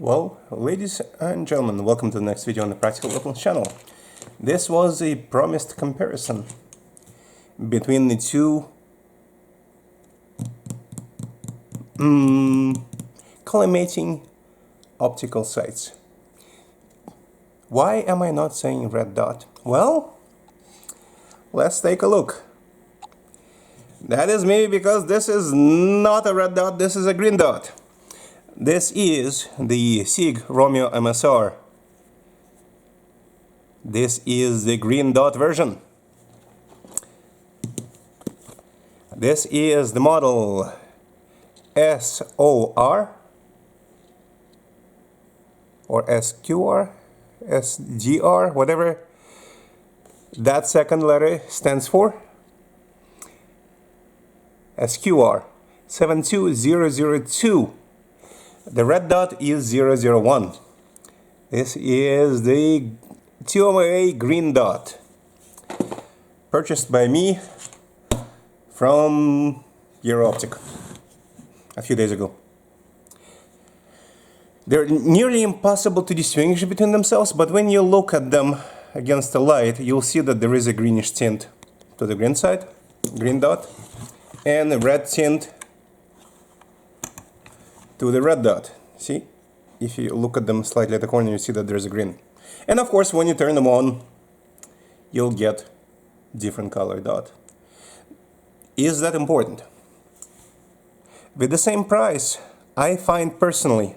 Well, ladies and gentlemen, welcome to the next video on the Practical Weapons channel. This was a promised comparison between the two collimating optical sights. Why am I not saying red dot? Well, let's take a look. That is maybe because this is not a red dot, this is a green dot. This is the Sig ROMEO-MSR. This is the green dot version. This is the model SOR or SQR, SGR, whatever that second letter stands for. SQR 72002. The red dot is 001. This is the 2MA green dot, purchased by me from Optic a few days ago. They're nearly impossible to distinguish between themselves, but when you look at them against the light, you'll see that there is a greenish tint to the green side, green dot, and a red tint to the red dot. See? If you look at them slightly at the corner, you see that there's a green. And of course, when you turn them on, you'll get different color dot. Is that important? With the same price, I find personally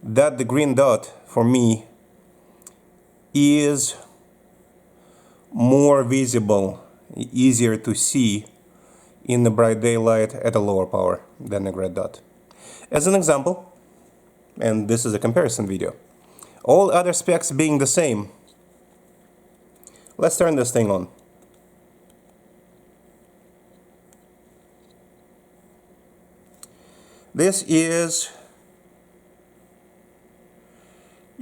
that the green dot for me is more visible, easier to see in the bright daylight at a lower power than the red dot. As an example, and this is a comparison video, all other specs being the same, let's turn this thing on. This is,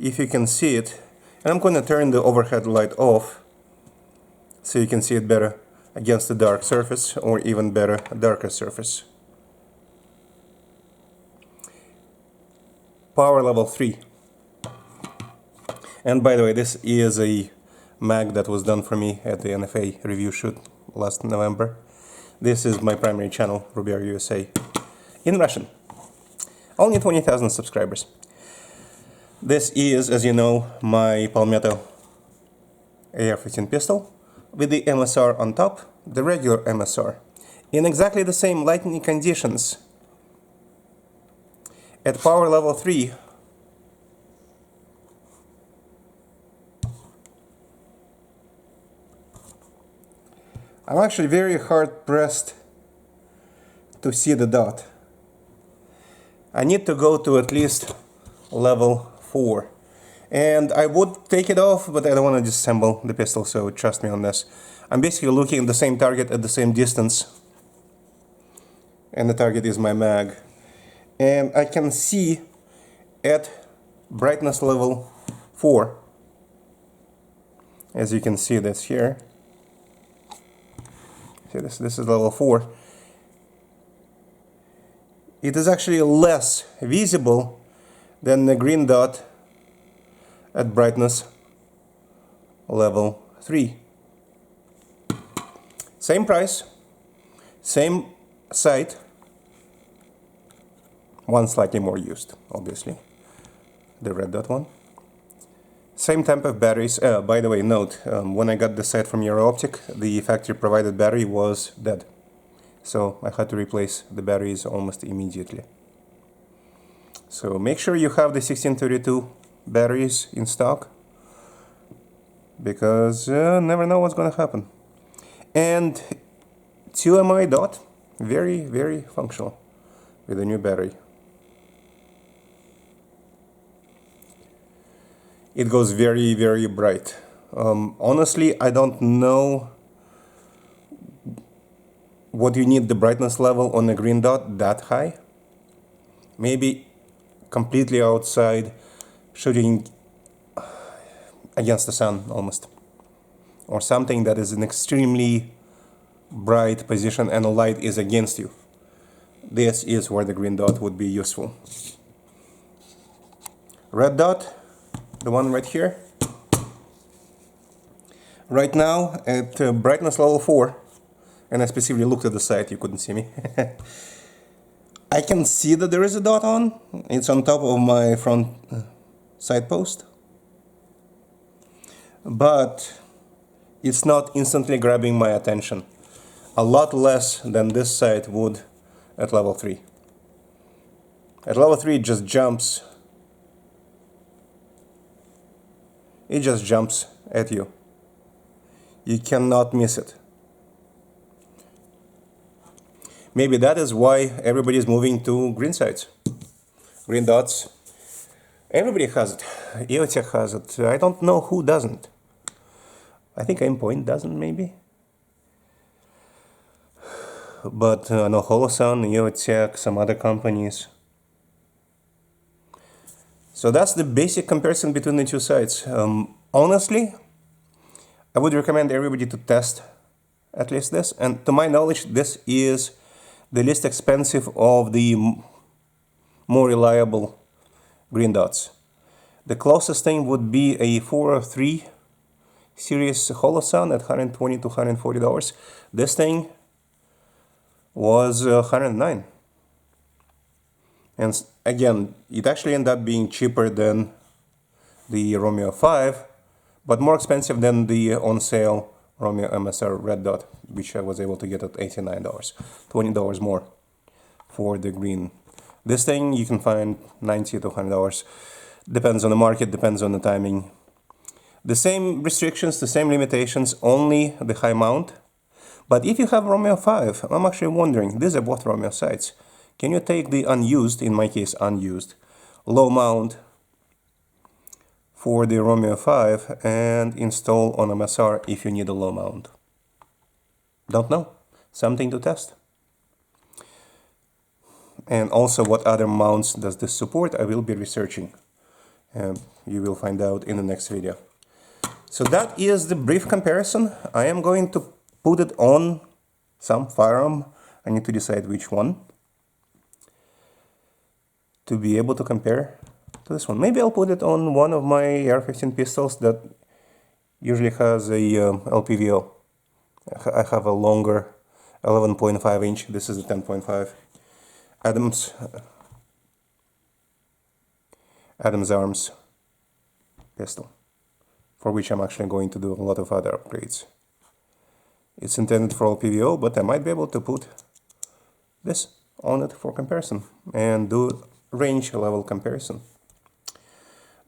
if you can see it, and I'm going to turn the overhead light off so you can see it better against the dark surface, or even better, a darker surface. Power level 3. And by the way, this is a mag that was done for me at the NFA review shoot last November. This is my primary channel, Rubiar USA, in Russian. Only 20,000 subscribers. This is, as you know, my Palmetto AR-15 pistol with the MSR on top, the regular MSR, in exactly the same lighting conditions. At power level 3, I'm actually very hard pressed to see the dot. I need to go to at least level 4. And I would take it off, but I don't want to disassemble the pistol, so trust me on this. I'm basically looking at the same target at the same distance. And the target is my mag. And I can see at brightness level 4, as you can see this here. See this is level 4. It is actually less visible than the green dot at brightness level 3. Same price, same sight, one slightly more used, obviously, the red dot one. Same type of batteries. By the way, note, when I got the set from Optic, the factory provided battery was dead. So I had to replace the batteries almost immediately. So make sure you have the 1632 batteries in stock, because never know what's going to happen. And 2MA dot, very, very functional with a new battery. It goes very, very bright. Honestly, I don't know what you need the brightness level on a green dot that high. Maybe completely outside, shooting against the sun almost, or something that is an extremely bright position and the light is against you. This is where the green dot would be useful. red dot, the one right here, right now at brightness level 4, and I specifically looked at the site, you couldn't see me. I can see that there is a dot on. It's on top of my front side post, but it's not instantly grabbing my attention. A lot less than this site would at level 3. At level 3 it just jumps. It just jumps at you. You cannot miss it. Maybe that is why everybody is moving to green sites. Green dots. Everybody has it. EOTech has it. I don't know who doesn't. I think Aimpoint doesn't, maybe. But no, Holosun, EOTech, some other companies. So that's the basic comparison between the two sites. Honestly, I would recommend everybody to test at least this. And to my knowledge, this is the least expensive of the more reliable green dots. The closest thing would be a 403 series Holosun at $120 to $140. This thing was $109. And again, it actually ended up being cheaper than the ROMEO-5, but more expensive than the on-sale ROMEO-MSR red dot, which I was able to get at $89, $20 more for the green. This thing you can find $90 to $100. Depends on the market, depends on the timing. The same restrictions, the same limitations, only the high mount. But if you have ROMEO-5, I'm actually wondering, these are both Romeo sites. Can you take the unused, in my case unused, low mount for the ROMEO-5 and install on MSR if you need a low mount? Don't know. Something to test. And also, what other mounts does this support? I will be researching. And you will find out in the next video. So that is the brief comparison. I am going to put it on some firearm. I need to decide which one to be able to compare to this one. Maybe I'll put it on one of my AR-15 pistols that usually has a LPVO. I have a longer 11.5 inch. This is a 10.5 Adams Arms pistol, for which I'm actually going to do a lot of other upgrades. It's intended for LPVO, but I might be able to put this on it for comparison and do range level comparison.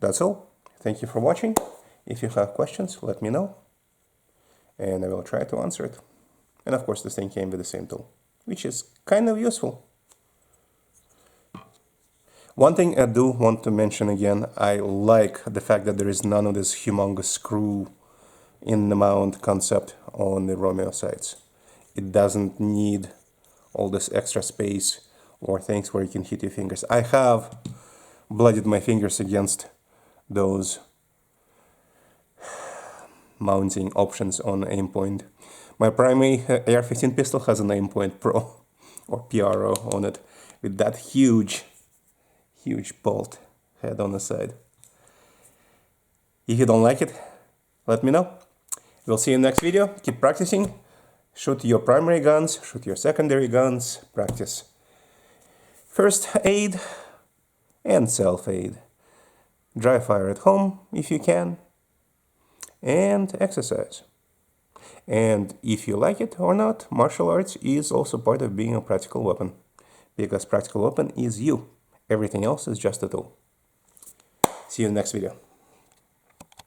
That's all. Thank you for watching. If you have questions, let me know, and I will try to answer it. And of course, this thing came with the same tool, which is kind of useful. One thing I do want to mention again, I like the fact that there is none of this humongous screw in the mount concept on the Romeo sites. It doesn't need all this extra space or things where you can hit your fingers. I have bloodied my fingers against those mounting options on Aimpoint. My primary AR-15 pistol has an Aimpoint Pro or PRO on it with that huge bolt head on the side. If you don't like it, let me know. We'll see you in the next video. Keep practicing. Shoot your primary guns, shoot your secondary guns, practice first aid and self-aid. Dry fire at home if you can, and exercise. And if you like it or not, martial arts is also part of being a practical weapon, because practical weapon is you. Everything else is just a tool. See you in the next video.